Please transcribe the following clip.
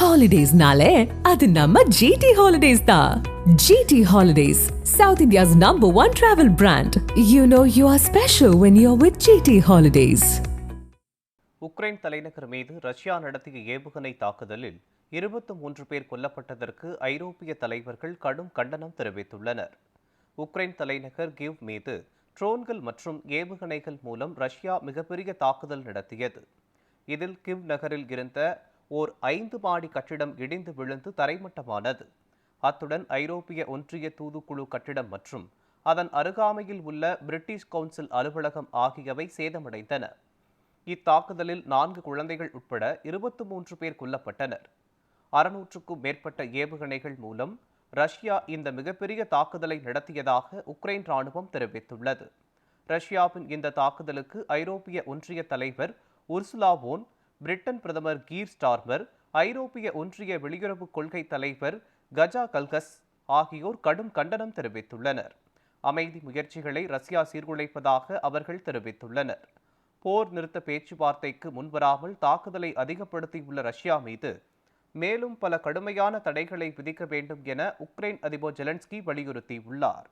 Holidays-nale, adu namma GT Holidays da. GT Holidays, South India's #1 travel brand. You know you are special when you're with GT Holidays. Ukraine தலைநகர் மீது Russia நடத்திய ஏவுகணை தாக்குதலில் 23 பேர் கொல்லப்பட்டதற்கு ஐரோப்பிய தலைவர்கள் கடும் கண்டனம் தெரிவித்துள்ளனர். உக்ரைன் தலைநகர் கிவ் மீது ட்ரோன்கள் மற்றும் ஏவுகணைகள் மூலம் ரஷ்யா மிகப்பெரிய தாக்குதல் நடத்தியது. இதில் கிவ் நகரில் இருந்த ஓர் 5 மாடி கட்டிடம் இடிந்து விழுந்து தரைமட்டமானது. அத்துடன் ஐரோப்பிய ஒன்றிய தூதுக்குழு கட்டிடம் மற்றும் அதன் அருகாமையில் உள்ள பிரிட்டிஷ் கவுன்சில் அலுவலகம் ஆகியவை சேதமடைந்தன. இத்தாக்குதலில் 4 குழந்தைகள் உட்பட 23 பேர் கொல்லப்பட்டனர். 600க்கும் மேற்பட்ட ஏவுகணைகள் மூலம் ரஷ்யா இந்த மிகப்பெரிய தாக்குதலை நடத்தியதாக உக்ரைன் ராணுவம் தெரிவித்துள்ளது. ரஷ்யாவின் இந்த தாக்குதலுக்கு ஐரோப்பிய ஒன்றிய தலைவர் உர்சுலா வோன், பிரிட்டன் பிரதமர் கீர் ஸ்டார்மர், ஐரோப்பிய ஒன்றிய வெளியுறவு கொள்கை தலைவர் கஜா கல்கஸ் ஆகியோர் கடும் கண்டனம் தெரிவித்துள்ளனர். அமைதி முயற்சிகளை ரஷ்யா சீர்குலைப்பதாக அவர்கள் தெரிவித்துள்ளனர். போர் நிறுத்த பேச்சுவார்த்தைக்கு முன்வராமல் தாக்குதலை அதிகப்படுத்தியுள்ள ரஷ்யா மீது மேலும் பல கடுமையான தடைகளை விதிக்க வேண்டும் என உக்ரைன் அதிபர் ஜெலன்ஸ்கி வலியுறுத்தியுள்ளார்.